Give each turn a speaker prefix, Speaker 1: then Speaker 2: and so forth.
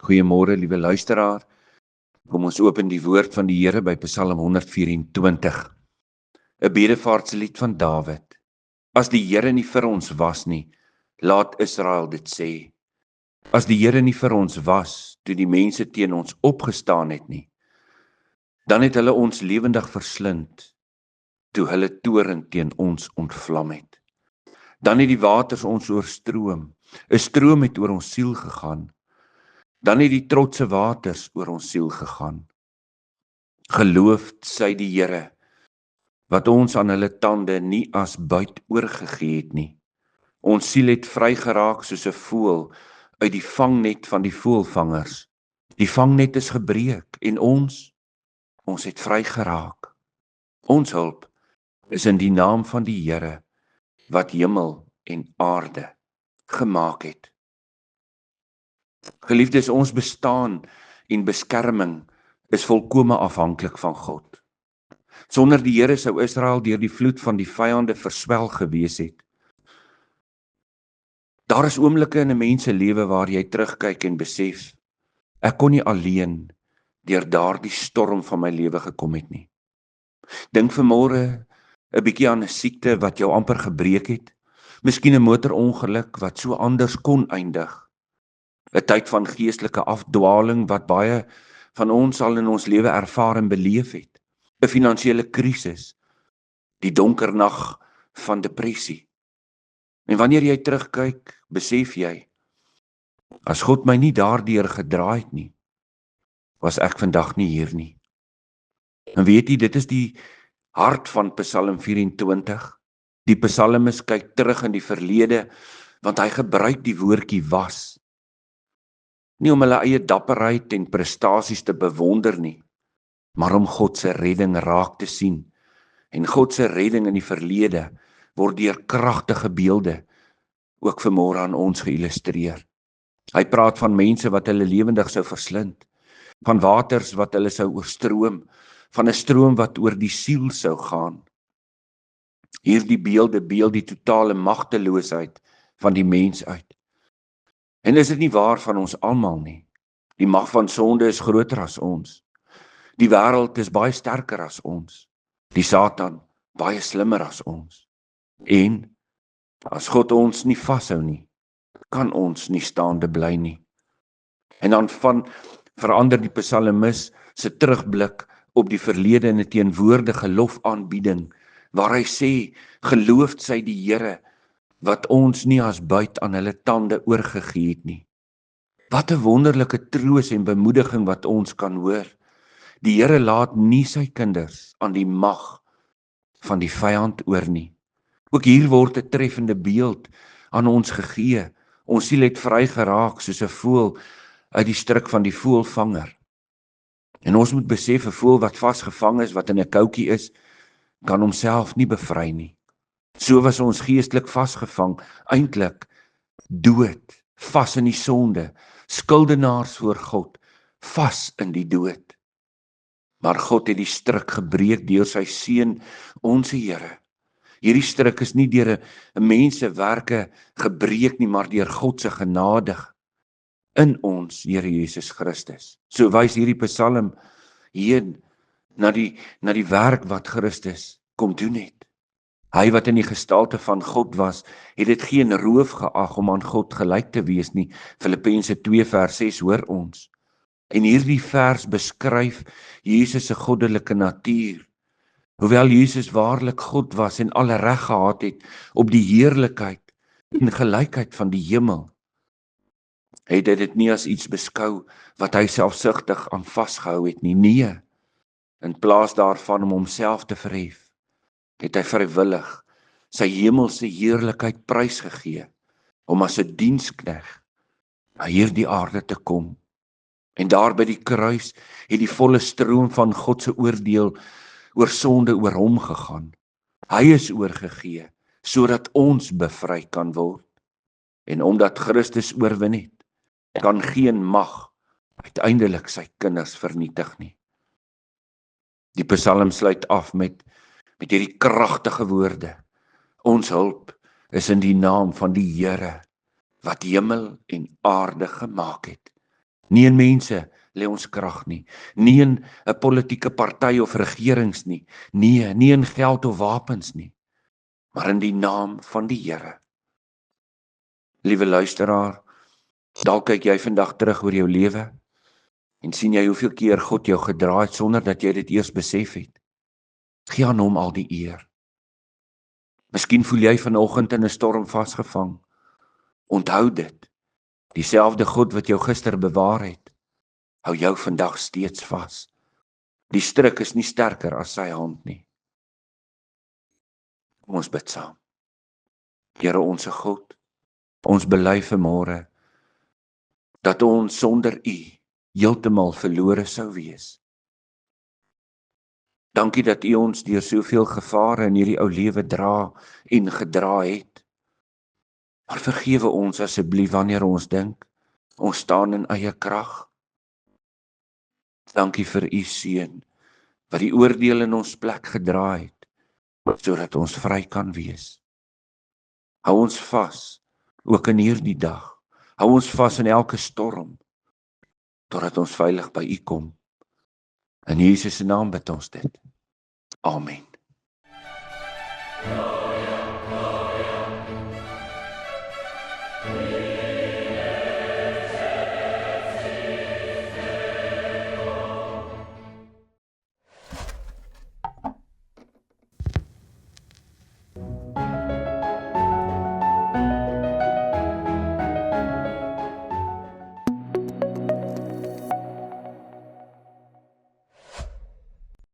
Speaker 1: Goeiemôre, liewe luisteraar. Kom ons open die woord van die Here by Psalm 124. 'n Bedevaartslied van Dawid. As die Here nie vir ons was nie, laat Israel dit sê. As die Here nie vir ons was, toe die mense teen ons opgestaan het nie, dan het hulle ons lewendig verslind, toe hulle toorn teen ons ontvlam het. Dan het die waters ons oorstroom, 'n stroom het oor ons siel gegaan. Dan het die trotse waters oor ons siel gegaan. Geloofd sy die Here, wat ons aan hulle tande nie as buit oorgegee het nie. Ons siel het vry geraak soos 'n voël uit die vangnet van die voëlvangers. Die vangnet is gebreek en ons het vry geraak. Ons hulp is in die naam van die Here, wat hemel en aarde gemaak het. Geliefdes, ons bestaan en beskerming is volkome afhanklik van God. Sonder die Here sou Israel deur die vloed van die vyande verswelg gewees het. Daar is oomblikke in 'n mens se lewe waar jy terugkyk en besef, ek kon nie alleen deur daardie storm van my lewe gekom het nie. Dink vanmôre 'n bietjie aan 'n siekte wat jou amper gebreek het, miskien 'n motorongeluk wat so anders kon eindig. 'n Tyd van geestelike afdwaling wat baie van ons al in ons lewe ervaar en beleef het. 'n Finansiële krisis, die donker nag van depressie. En wanneer jy terugkyk, besef jy, as God my nie daardeur gedraai het nie, was ek vandag nie hier nie. En weet jy, dit is die hart van Psalm 24. Die psalmis kyk terug in die verlede, want hy gebruik die woordjie was. Nie om hulle eie dapperheid en prestasies te bewonder nie, maar om God se redding raak te sien. En God se redding in die verlede word deur kragtige beelde ook vanmôre aan ons geïllustreer. Hy praat van mense wat hulle lewendig sou verslind, van waters wat hulle sou oorstroom, van 'n stroom wat oor die siel sou gaan. Hierdie beelde beeld die totale magteloosheid van die mens uit. En is dit nie waar van ons almal nie? Die mag van sonde is groter as ons. Die wêreld is baie sterker as ons. Die Satan baie slimmer as ons. En as God ons nie vashou nie, kan ons nie staande bly nie. En dan verander die psalmis se terugblik op die verlede in 'n teenwoordige lofaanbieding, waar hy sê, geloofd sy die Here, wat ons nie as buit aan hulle tande oorgegee het nie. Wat 'n wonderlike troos en bemoediging wat ons kan hoor. Die Here laat nie sy kinders aan die mag van die vyand oor nie. Ook hier word 'n treffende beeld aan ons gegee. Ons siel het vry geraak soos 'n voël uit die struik van die voëlvanger. En ons moet besef, 'n voël wat vasgevang is, wat in 'n koutjie is, kan homself nie bevry nie. So was ons geestelik vasgevang, eintlik dood, vas in die sonde, skuldenaars voor God, vas in die dood. Maar God het die struik gebreek deur sy seun, ons Here. Hierdie struik is nie deur 'n mens se werke gebreek nie, maar deur God se genade in ons Here Jesus Christus. So wys hierdie Psalm heen na die werk wat Christus kom doen het. Hy wat in die gestalte van God was, het dit geen roof geag om aan God gelyk te wees nie. Filippense 2 vers 6 hoor ons. En hierdie vers beskryf Jesus se goddelike natuur. Hoewel Jesus waarlik God was en alle reg gehad het op die heerlikheid en gelykheid van die hemel, het hy dit nie as iets beskou wat hy selfsugtig aan vasgehou het nie. Nee, in plaas daarvan om homself te verhef, het hy vrywillig sy hemelse heerlikheid prysgegee, om as 'n diensknegt na hierdie aarde te kom. En daar by die kruis het die volle stroom van God se oordeel oor sonde oor hom gegaan. Hy is oorgegee, sodat ons bevry kan word. En omdat Christus oorwin het, kan geen mag uiteindelik sy kinders vernietig nie. Die Psalm sluit af met hierdie kragtige woorde. Ons hulp is in die naam van die Here, wat hemel en aarde gemaak het. Nie in mense lê ons krag nie. Nie in 'n politieke party of regerings nie. Nee, nie in geld of wapens nie, maar in die naam van die Here. Liewe luisteraar, dalk kyk jy vandag terug oor jou lewe en sien jy hoeveel keer God jou gedra het sonder dat jy dit eers besef het. Gee aan hom al die eer. Miskien voel jy vanoggend in 'n storm vasgevang. Onthou dit. Dieselfde God wat jou gister bewaar het, hou jou vandag steeds vas. Die stryk is nie sterker as sy hand nie. Kom ons bid saam. Here onsse God, ons bely vanmôre dat ons sonder U heeltemal verlore sou wees. Dankie dat U ons deur soveel gevare in hierdie ou lewe dra en gedra het. Maar vergewe ons asseblief wanneer ons dink ons staan in eie krag. Dankie vir U seun wat die oordeel in ons plek gedra het, sodat ons vry kan wees. Hou ons vas, ook in hierdie dag. Hou ons vas in elke storm, totdat ons veilig by U kom. In Jesus se naam bid ons dit. Amen.